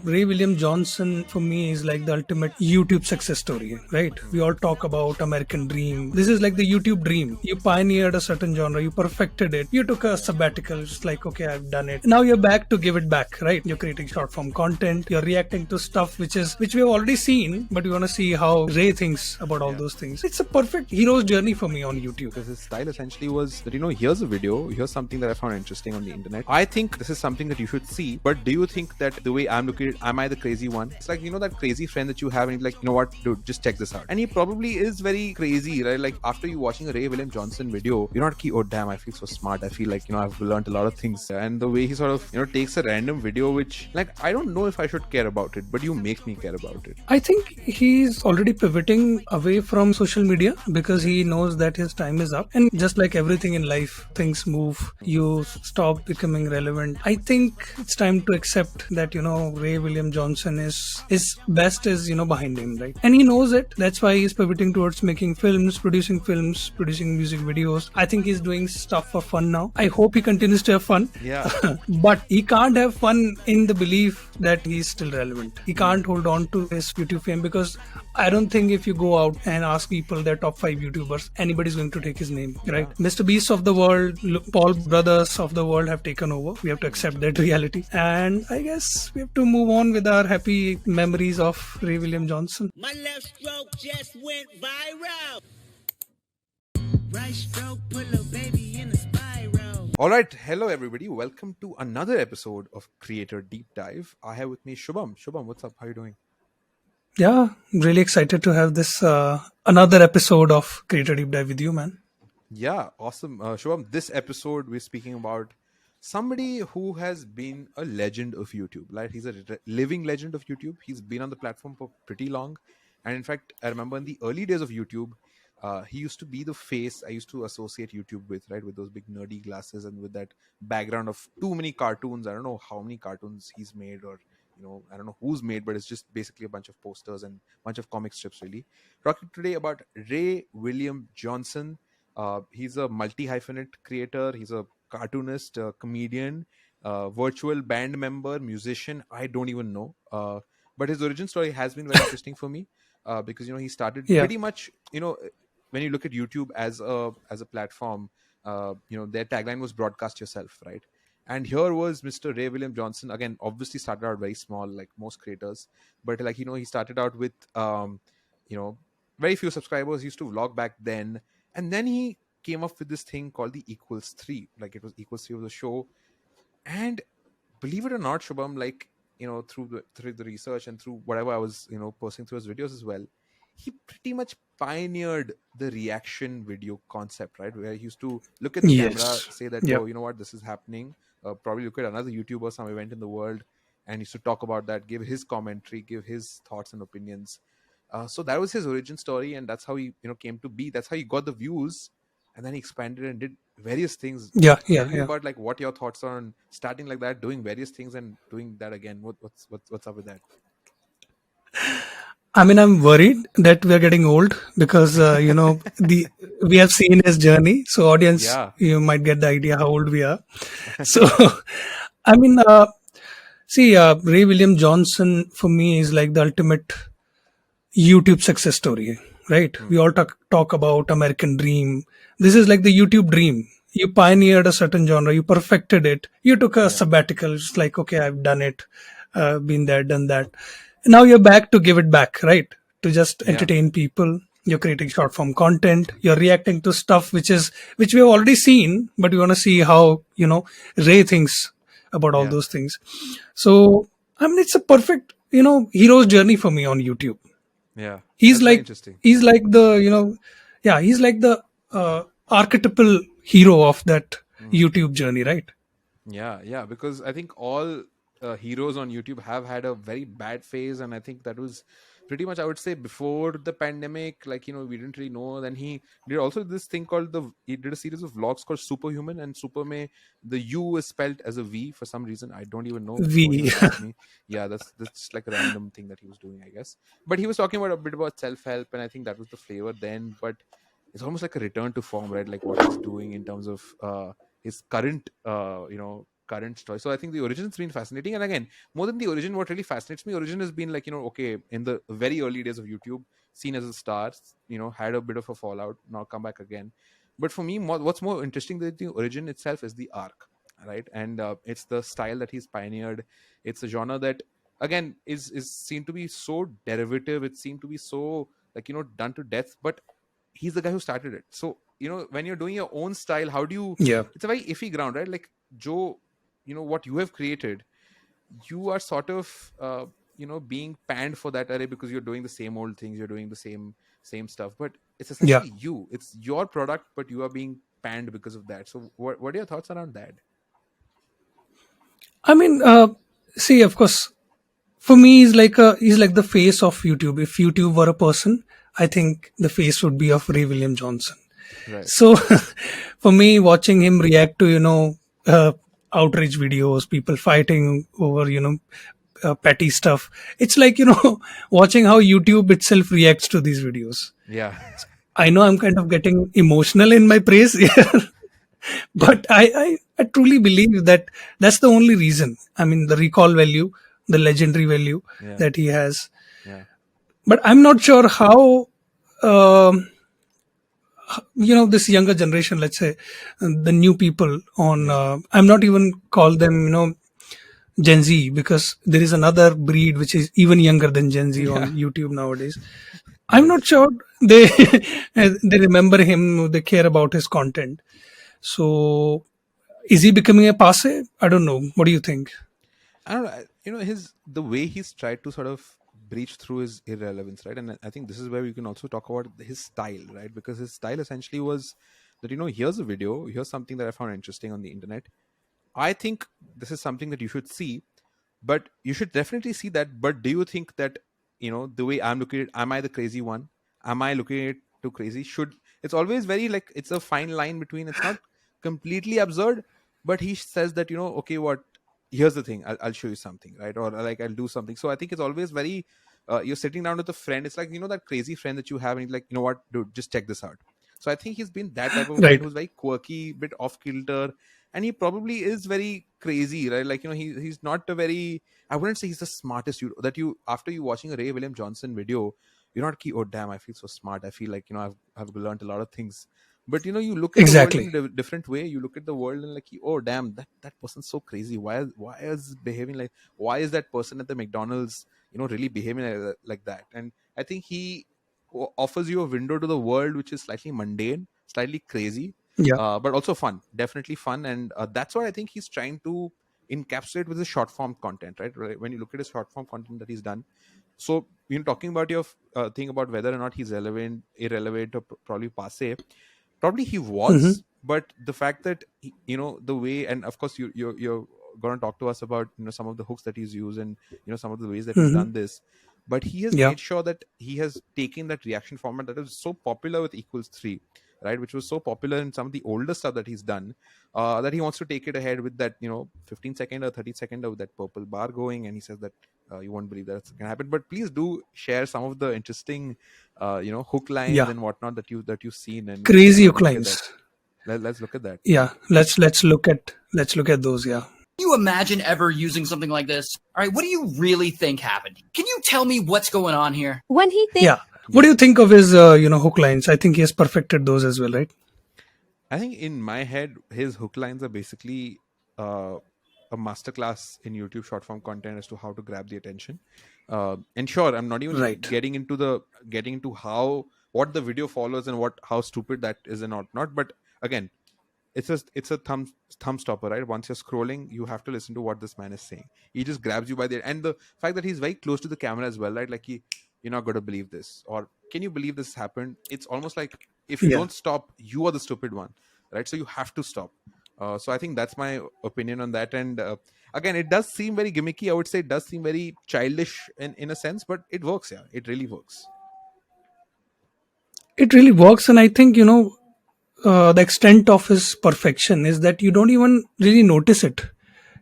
Ray William Johnson for me is like the ultimate YouTube success story, right? We all talk about American dream. This is like the YouTube dream. You pioneered a certain genre, you perfected it, you took a sabbatical, it's like, okay, I've done it. Now you're back to give it back, right? You're creating short form content, you're reacting to stuff which we have already seen, but we want to see how Ray thinks about all those things. It's a perfect hero's journey for me on YouTube. Because his style essentially was that, here's a video, here's something that I found interesting on the internet. I think this is something that you should see, but do you think that the way I'm looking at it, am I the crazy one? It's like, that crazy friend that you have and he's like, you know what, dude, just check this out. And he probably is very crazy, right? Like after you watching a Ray William Johnson video, you're not oh damn, I feel so smart. I feel like, I've learned a lot of things. And the way he sort of, takes a random video, which like, I don't know if I should care about it, but you make me care about it. I think he's already pivoting away from social media because he knows that his time is up. And just like everything in life, things move, you stop becoming relevant. I think it's time to accept that, Ray William Johnson is best is, behind him, right? And he knows it. That's why he's pivoting towards making films, producing music videos. I think he's doing stuff for fun now. I hope he continues to have fun. Yeah. But he can't have fun in the belief that he's still relevant. He can't hold on to his YouTube fame because I don't think if you go out and ask people their top 5 YouTubers, anybody's going to take his name, right? Mr. Beast of the world, Paul Brothers of the world have taken over. We have to accept that reality. And I guess we have to move on with our happy memories of Ray William Johnson. My left stroke just went viral. Right stroke put a baby in a spiral. All right. Hello, everybody. Welcome to another episode of Creator Deep Dive. I have with me Shubham. Shubham, what's up? How are you doing? Yeah, really excited to have this another episode of Creator Deep Dive with you, man. Yeah, awesome. Shubham, this episode we're speaking about somebody who has been a legend of YouTube. Like he's a living legend of YouTube. He's been on the platform for pretty long. And in fact, I remember in the early days of YouTube, he used to be the face I used to associate YouTube with, right? With those big nerdy glasses and with that background of too many cartoons. I don't know how many cartoons he's made or I don't know who's made, but it's just basically a bunch of posters and a bunch of comic strips, really. Talking today about Ray William Johnson. He's a multi-hyphenate creator. He's a cartoonist, a comedian, virtual band member, musician. I don't even know. But his origin story has been very interesting for me because, he started pretty much, when you look at YouTube as a platform, their tagline was broadcast yourself, right? And here was Mr. Ray William Johnson. Again, obviously started out very small, like most creators. But he started out with, very few subscribers. He used to vlog back then. And then he came up with this thing called the Equals 3. Like it was Equals 3 of the show. And believe it or not, Shubham, like, through the research and through whatever I was, posting through his videos as well, he pretty much pioneered the reaction video concept, right? Where he used to look at the camera, say that, oh, you know what, this is happening. Probably look at another YouTuber, some event in the world, and he used to talk about that, give his commentary, give his thoughts and opinions. So that was his origin story, and that's how he, came to be. That's how he got the views, and then he expanded and did various things. Tell me about like what your thoughts are on starting like that, doing various things, and doing that again. What's up with that? I mean, I'm worried that we're getting old because, we have seen his journey. So audience, you might get the idea how old we are. So, I mean, Ray William Johnson for me is like the ultimate YouTube success story, right? We all talk about American dream. This is like the YouTube dream. You pioneered a certain genre, you perfected it, you took a sabbatical, it's like, okay, I've done it, been there, done that. Now you're back to give it back, right? To just entertain people. You're creating short form content. You're reacting to stuff which we have already seen, but we want to see how, Ray thinks about all those things. So, I mean, it's a perfect, hero's journey for me on YouTube. Yeah. He's like the, he's like the archetypal hero of that YouTube journey, right? Yeah. Because I think all heroes on YouTube have had a very bad phase, and I think that was pretty much, I would say, before the pandemic. Like, we didn't really know. Then he did also this thing called he did a series of vlogs called Superhuman, and Superme, the U is spelled as a V for some reason. I don't even know. V. Yeah, that's like a random thing that he was doing, I guess. But he was talking about a bit about self-help, and I think that was the flavor then. But it's almost like a return to form, right? Like what he's doing in terms of his current current story. So I think the origin's been fascinating. And again, more than the origin, what really fascinates me, origin has been like, okay, in the very early days of YouTube, seen as a star, had a bit of a fallout, now come back again. But for me, what's more interesting than the origin itself is the arc, right? And it's the style that he's pioneered. It's a genre that, again, is seen to be so derivative. It seemed to be so like, done to death. But he's the guy who started it. So, when you're doing your own style, how do you... Yeah. It's a very iffy ground, right? Like, Joe, what you have created, you are sort of being panned for that array because you're doing the same old things, you're doing the same stuff, but it's essentially it's your product, but you are being panned because of that. So what are your thoughts around that? I mean, see, of course, for me, he's like the face of YouTube. If YouTube were a person, I think the face would be of Ray William Johnson. Right. So, for me, watching him react to outrage videos, people fighting over petty stuff, it's like watching how YouTube itself reacts to these videos. Yeah. I know I'm kind of getting emotional in my praise here, but I truly believe that that's the only reason. I mean, the recall value, the legendary value that he has. Yeah. But I'm not sure how, this younger generation, let's say, the new people on, I'm not even call them, Gen Z, because there is another breed which is even younger than Gen Z on YouTube nowadays. I'm not sure they they remember him, they care about his content. So is he becoming a passe? I don't know. What do you think? I don't know. The way he's tried to sort of breach through his irrelevance, right? And I think this is where we can also talk about his style, right? Because his style essentially was that, here's a video, here's something that I found interesting on the internet. I think this is something that you should see, but you should definitely see that. But do you think that, the way I'm looking at it, am I the crazy one? Am I looking at it too crazy? It's always very like, it's a fine line between, it's not completely absurd, but he says that, okay, here's the thing, I'll show you something, right? Or like, I'll do something. So I think it's always very, you're sitting down with a friend. It's like, that crazy friend that you have, and he's like, what, dude, just check this out. So I think he's been that type of friend who's very quirky, bit off kilter, and he probably is very crazy, right? Like, he's not a very, I wouldn't say he's the smartest after you watching a Ray William Johnson video, you're not oh damn, I feel so smart, I feel like I've learned a lot of things. But you look at the world in a different way. You look at the world and like, oh damn, that person's so crazy. Why is behaving like? Why is that person at the McDonald's really behaving like that? And I think he offers you a window to the world which is slightly mundane, slightly crazy, but also fun. Definitely fun, and that's what I think he's trying to encapsulate with his short form content, right? When you look at his short form content that he's done. So talking about your thing about whether or not he's relevant, irrelevant, or probably passe. Probably he was, but the fact that the way, and of course you're going to talk to us about some of the hooks that he's used and some of the ways that he's done this, but he has made sure that he has taken that reaction format that is so popular with Equals 3, right, which was so popular in some of the older stuff that he's done, that he wants to take it ahead with that 15-second or 30-second of that purple bar going, and he says that you won't believe that's going to happen. But please do share some of the interesting hook lines and whatnot that you've seen, and crazy hook lines. Let's look at that. Yeah, let's look at those. Yeah. Can you imagine ever using something like this? All right, what do you really think happened? Can you tell me what's going on here? When he thinks, what do you think of his hook lines? I think he has perfected those as well, right? I think in my head, his hook lines are basically a masterclass in YouTube short form content as to how to grab the attention. And sure, I'm not even getting into what the video follows and how stupid that is and not. But again, it's a thumb stopper, right? Once you're scrolling, you have to listen to what this man is saying. He just grabs you by the, and the fact that he's very close to the camera as well, right? Like you're not going to believe this, or can you believe this happened? It's almost like if you don't stop, you are the stupid one, right? So you have to stop. So I think that's my opinion on that. And again, it does seem very gimmicky. I would say it does seem very childish in a sense, but it works. Yeah, it really works. It really works, and I think the extent of his perfection is that you don't even really notice it.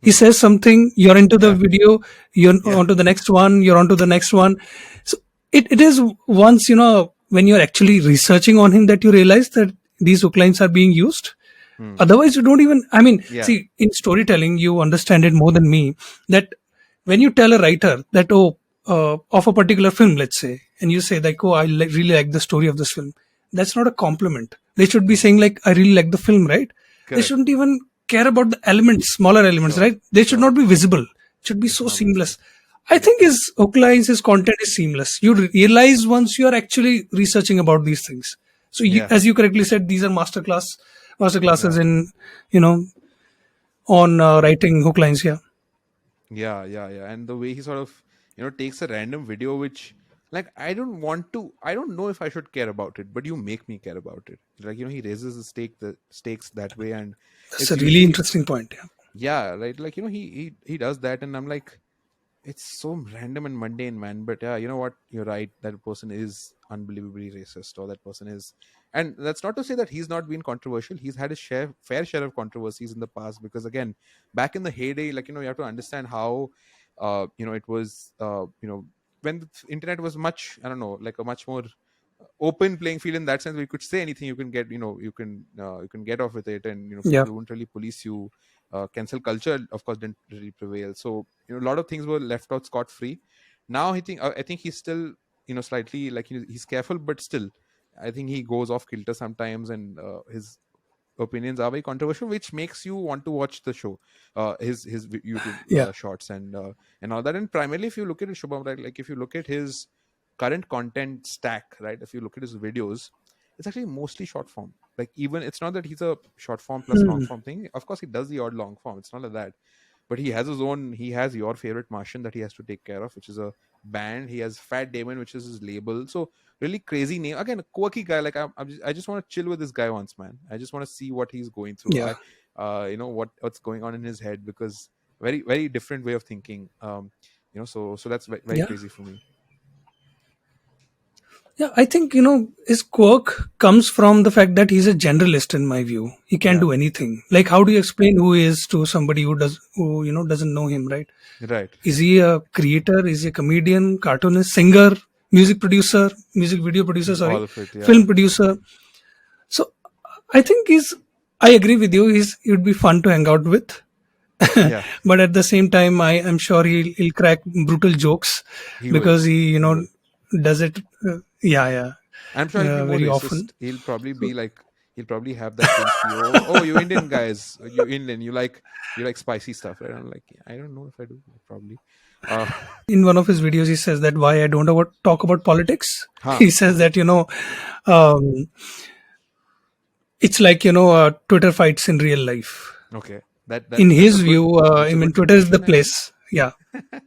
He says something, you're into the video, you're onto the next one, you're onto the next one. So it is once, when you're actually researching on him that you realize that these hook lines are being used. Hmm. Otherwise, you don't even, I mean, Yeah. see, in storytelling, you understand it more than me, that when you tell a writer that, oh, of a particular film, let's say, and you say like, oh, really like the story of this film, that's not a compliment. They should be Hmm. saying like, I really like the film, right? They Correct. shouldn't even care about the elements, smaller elements, Sure. right? They should Sure. not be visible. It should be They should so not be visible. seamless. I Correct. think his hook lines, his content is seamless. You realize once you are actually researching about these things. So, Yeah. as you correctly said, these are master Yeah. classes in, you know, on writing hook lines. Yeah, Yeah, yeah, yeah. And the way he sort of, takes a random video which, like, I don't know if I should care about it, but you make me care about it. Like, he raises the stakes that way, and that's it's a really usually, interesting point. Yeah, yeah, right. Like, he does that, and I'm like, it's so random and mundane, man. But yeah, you know what? You're right. That person is unbelievably racist, or that person is, and that's not to say that he's not been controversial. He's had a fair share of controversies in the past. Because again, back in the heyday, like, you have to understand how, it was, when the internet was much, I don't know, like a much more open playing field in that sense, where you could say anything, you can get, you can get off with it, and yeah, people won't really police you. Cancel culture, of course, didn't really prevail. So a lot of things were left out scot free. Now I think he's still, slightly, like, he's careful, but still, I think he goes off kilter sometimes, and his opinions are very controversial, which makes you want to watch the show, his YouTube yeah. shorts, and all that. And primarily, if you look at it, Shubham, right, like, if you look at his current content stack, right, if you look at his videos, it's actually mostly short form. Like, even it's not that he's a short form plus long Hmm. form thing. Of course, he does the odd long form. It's not like that, but he has his own. He has Your Favorite Martian that he has to take care of, which is a band. He has Fat Damon, which is his label. So really crazy name, again, a quirky guy. Like, I just want to chill with this guy once, man. I just want to see what he's going through. Yeah, What's going on in his head, because very, very different way of thinking. So that's very yeah, crazy for me. yeah. I think his quirk comes from the fact that he's a generalist. In my view, he can Yeah. do anything. Like, how do you explain who he is to somebody who doesn't know him, right? Right. Is he a creator? Is he a comedian, cartoonist, singer, music video producer? All Sorry, of it. film Yeah. producer. So I think I agree with you. He would be fun to hang out with. Yeah. But at the same time, I am sure he'll crack brutal jokes He will. because he He will. does it. Yeah, yeah, I'm sure he'll be more very often. racist. He'll probably So, be like, he'll probably have that thing. Oh, you Indian guys, you Indian, you like spicy stuff, right? I'm like, I don't know if I do, probably. Uh, in one of his videos, he says that why I don't talk about politics. huh. He says that um, it's like Twitter fights in real life. Okay. That In that that's a his good view, that's I a mean, good Twitter is the definition, I think. place.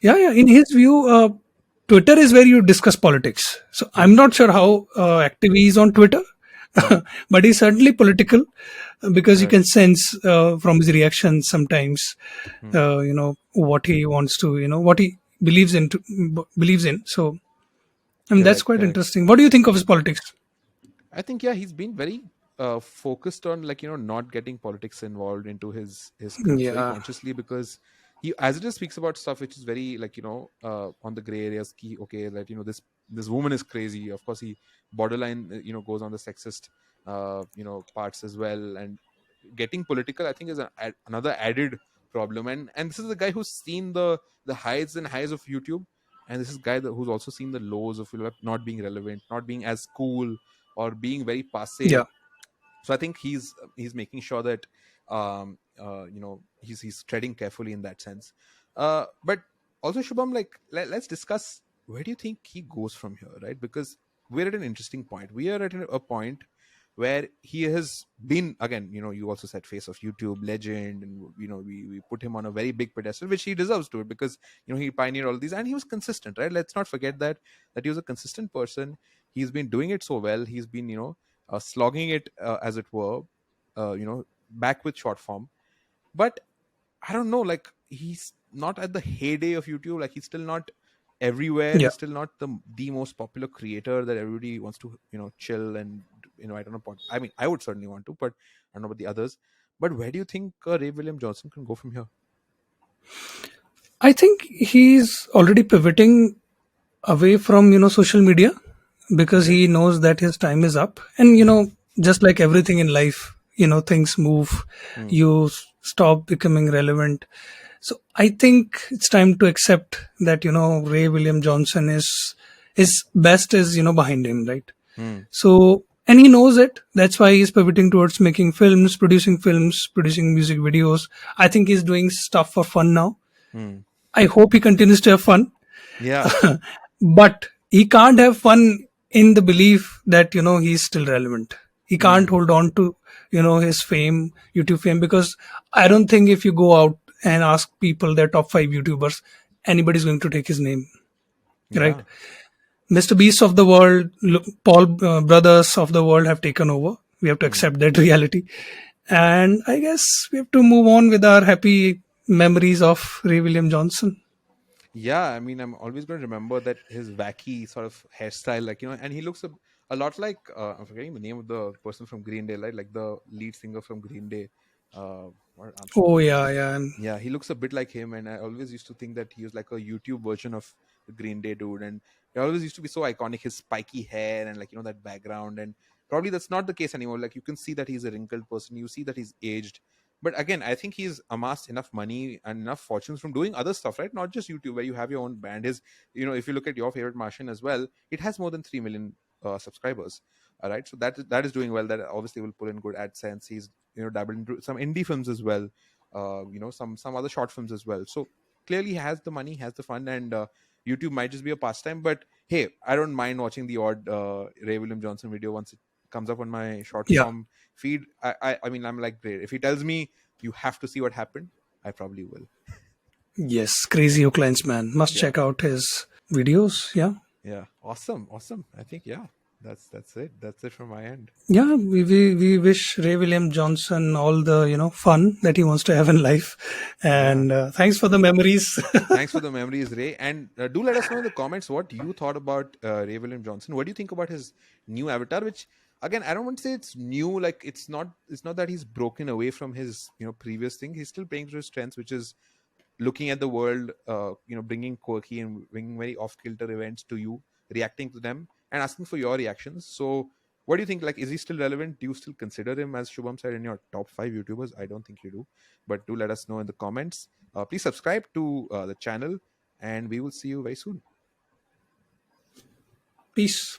Yeah, yeah, yeah. In his view, Twitter is where you discuss politics. So Hmm. I'm not sure how active he is on Twitter, Hmm. but he's certainly political because you Right. can sense from his reactions sometimes, Hmm. what he wants to, what he believes in. So I mean, that's Correct. quite Correct. interesting. What do you think of his politics? I think, yeah, he's been very focused on, like, not getting politics involved into his scripts very Yeah, consciously, because he, as it just, speaks about stuff which is very, like, on the gray areas. Key, okay, that, this woman is crazy. Of course, he borderline, goes on the sexist parts as well, and getting political, I think, is another added problem. And this is the guy who's seen the highs and highs of YouTube, and this is guy who's also seen the lows of, not being relevant, not being as cool, or being very passe. yeah. So I think he's making sure that, he's treading carefully in that sense. But also, Shubham, like, let's discuss, where do you think he goes from here, right? Because we're at an interesting point. We are at a point where he has been, again, you also said face of YouTube legend, and we put him on a very big pedestal, which he deserves to, because he pioneered all these, and he was consistent, right? Let's not forget that he was a consistent person. He's been doing it so well. He's been, slogging it, as it were, back with short form. But I don't know, like, he's not at the heyday of YouTube. Like, he's still not everywhere. Yeah. He's still not the most popular creator that everybody wants to, chill and, I don't know. I mean, I would certainly want to, but I don't know about the others. But where do you think Ray William Johnson can go from here? I think he's already pivoting away from social media because Okay. he knows that his time is up, and just like everything in life, things move. Hmm. You stop becoming relevant. So I think it's time to accept that Ray William Johnson is best is behind him, right? Hmm. So, and he knows it. That's why he's pivoting towards making films, producing music videos. I think he's doing stuff for fun now. Hmm. I hope he continues to have fun. Yeah. But he can't have fun in the belief that he's still relevant. He can't Hmm. hold on to his fame, YouTube fame, because I don't think if you go out and ask people their top 5 YouTubers, anybody's going to take his name, right? Yeah. Mr. Beast of the world, Paul brothers of the world have taken over. We have to Hmm. accept that reality, and I guess we have to move on with our happy memories of Ray William Johnson. Yeah, I mean, I'm always going to remember that his wacky sort of hairstyle, like and he looks a lot like I'm forgetting the name of the person from Green Day, right? Like the lead singer from Green Day. I'm Oh forgetting his yeah, name. yeah, and Yeah, he looks a bit like him, and I always used to think that he was like a YouTube version of the Green Day dude, and he always used to be so iconic. His spiky hair and like that background, and probably that's not the case anymore. Like you can see that he's a wrinkled person. You see that he's aged, but again, I think he's amassed enough money and enough fortunes from doing other stuff, right? Not just YouTube, where you have your own band. His, if you look at your favorite Martian as well, it has more than 3 million subscribers. All right, so that is doing well. That obviously will pull in good AdSense. He's dabbled into some indie films as well. Some other short films as well. So clearly, he has the money, has the fun, and YouTube might just be a pastime. But hey, I don't mind watching the odd Ray William Johnson video once it comes up on my short yeah, form feed. I mean, I'm like, great. If he tells me you have to see what happened, I probably will. yes, crazy Oaklands man. Must Yeah. check out his videos. Yeah, Yeah. Awesome. I think yeah, that's it. That's it from my end. yeah. We wish Ray William Johnson all the fun that he wants to have in life, Yeah. and thanks for the memories. Thanks for the memories, Ray. And do let us know in the comments what you thought about Ray William Johnson. What do you think about his new avatar? Which again, I don't want to say it's new. Like it's not that he's broken away from his previous thing. He's still playing to his strengths, which is looking at the world, bringing quirky and bringing very off-kilter events to you, reacting to them, and asking for your reactions. So, what do you think? Like, is he still relevant? Do you still consider him, as Shubham said, in your top 5 YouTubers? I don't think you do, but do let us know in the comments. Please subscribe to the channel, and we will see you very soon. Peace.